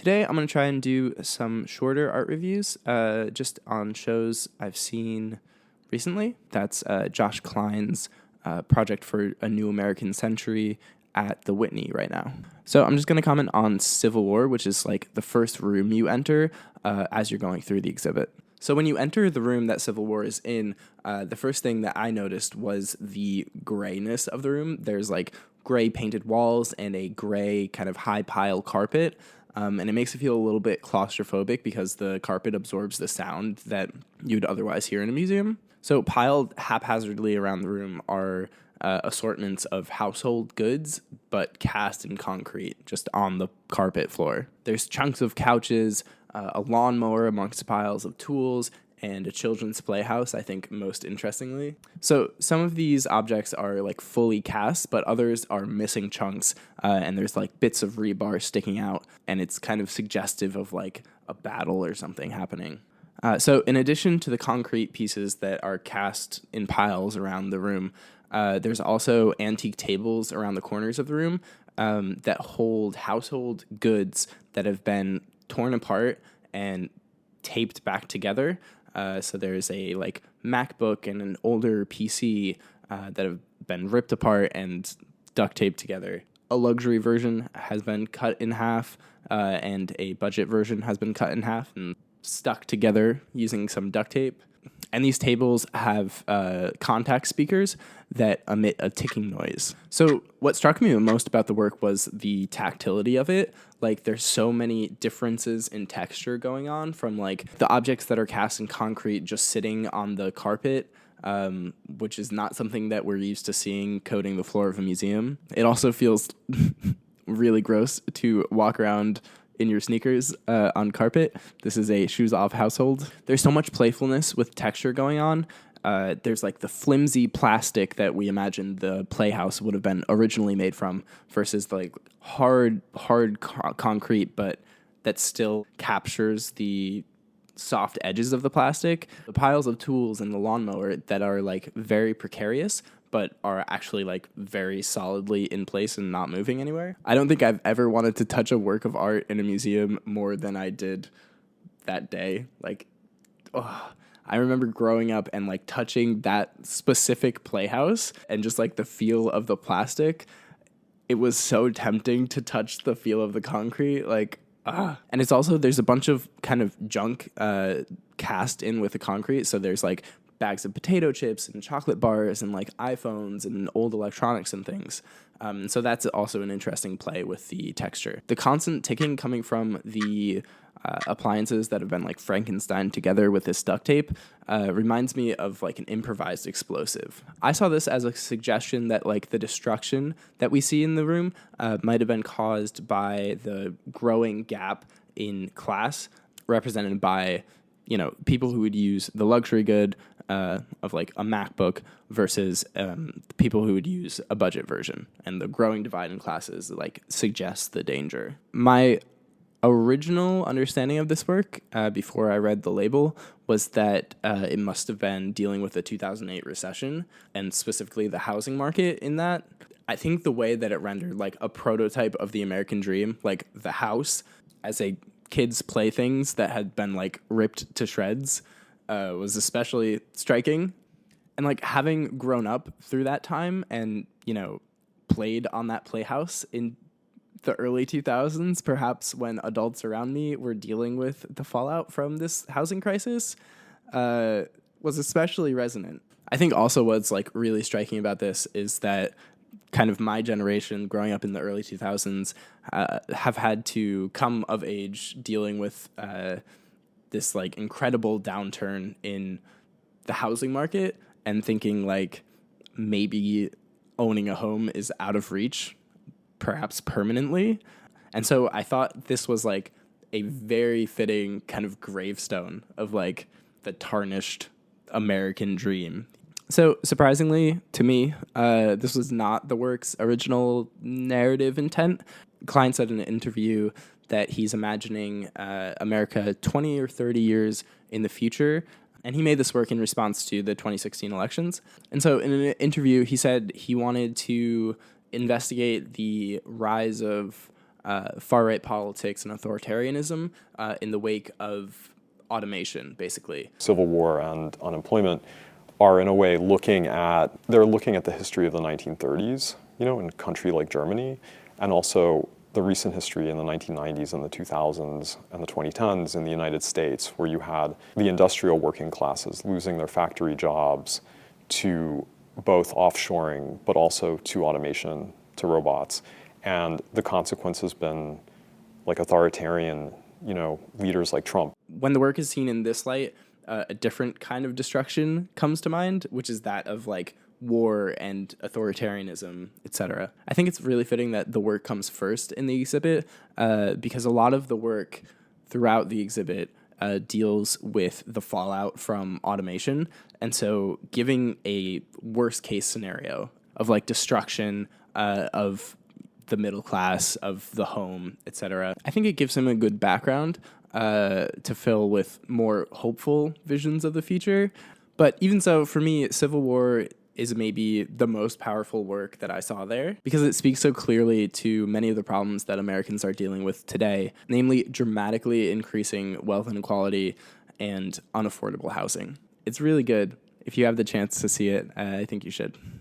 Today I'm going to try and do some shorter art reviews just on shows I've seen recently. That's Josh Kline's project for A New American Century at the Whitney right now. So I'm just going to comment on Civil War, which is like the first room you enter as you're going through the exhibit. So when you enter the room that Civil War is in, the first thing that I noticed was the grayness of the room. There's like gray painted walls and a gray kind of high pile carpet. And it makes it feel a little bit claustrophobic because the carpet absorbs the sound that you'd otherwise hear in a museum. So piled haphazardly around the room are assortments of household goods, but cast in concrete, just on the carpet floor. There's chunks of couches, a lawnmower amongst piles of tools, and a children's playhouse, I think most interestingly. So some of these objects are like fully cast, but others are missing chunks, and there's like bits of rebar sticking out, and it's kind of suggestive of like a battle or something happening. So in addition to the concrete pieces that are cast in piles around the room, there's also antique tables around the corners of the room that hold household goods that have been torn apart and taped back together. So there's a like MacBook and an older PC that have been ripped apart and duct taped together. A luxury version has been cut in half, and a budget version has been cut in half and stuck together using some duct tape. And these tables have contact speakers that emit a ticking noise. So what struck me the most about the work was the tactility of it. Like there's so many differences in texture going on from like the objects that are cast in concrete just sitting on the carpet, which is not something that we're used to seeing coating the floor of a museum. It also feels really gross to walk around in your sneakers on carpet. This is a shoes off household. There's so much playfulness with texture going on. There's like the flimsy plastic that we imagined the playhouse would have been originally made from versus like hard concrete, but that still captures the soft edges of the plastic. The piles of tools and the lawnmower that are like very precarious, but are actually like very solidly in place and not moving anywhere. I don't think I've ever wanted to touch a work of art in a museum more than I did that day. Like, I remember growing up and like touching that specific playhouse and just like the feel of the plastic. It was so tempting to touch the feel of the concrete. And it's also, there's a bunch of kind of junk cast in with the concrete. So there's like bags of potato chips and chocolate bars and like iPhones and old electronics and things. So that's also an interesting play with the texture. The constant ticking coming from the appliances that have been like Frankenstein together with this duct tape reminds me of like an improvised explosive. I saw this as a suggestion that like the destruction that we see in the room might have been caused by the growing gap in class represented by, you know, people who would use the luxury good of like a MacBook versus people who would use a budget version. And the growing divide in classes like suggests the danger. My original understanding of this work before I read the label was that it must have been dealing with the 2008 recession and specifically the housing market in that. I think the way that it rendered like a prototype of the American dream, like the house as a kids' playthings that had been like ripped to shreds, was especially striking. And like having grown up through that time and, you know, played on that playhouse in the early 2000s, perhaps when adults around me were dealing with the fallout from this housing crisis, was especially resonant. I think also what's like really striking about this is that kind of my generation growing up in the early 2000s have had to come of age dealing with this like incredible downturn in the housing market and thinking like maybe owning a home is out of reach, perhaps permanently. And so I thought this was like a very fitting kind of gravestone of like the tarnished American dream. So surprisingly to me, this was not the work's original narrative intent. Kline said in an interview that he's imagining America 20 or 30 years in the future. And he made this work in response to the 2016 elections. And so in an interview, he said he wanted to investigate the rise of far-right politics and authoritarianism in the wake of automation, basically. Civil war and unemployment are in a way looking at the history of the 1930s, in a country like Germany, and also the recent history in the 1990s and the 2000s and the 2010s in the United States, where you had the industrial working classes losing their factory jobs to both offshoring, but also to automation, to robots. And the consequence has been like authoritarian, leaders like Trump. When the work is seen in this light, a different kind of destruction comes to mind, which is that of like war and authoritarianism, etc. I think it's really fitting that the work comes first in the exhibit because a lot of the work throughout the exhibit deals with the fallout from automation. And so giving a worst case scenario of like destruction of the middle class, of the home, etc. I think it gives him a good background to fill with more hopeful visions of the future. But even so, for me, Civil War is maybe the most powerful work that I saw there because it speaks so clearly to many of the problems that Americans are dealing with today, namely dramatically increasing wealth inequality and unaffordable housing. It's really good. If you have the chance to see it, I think you should.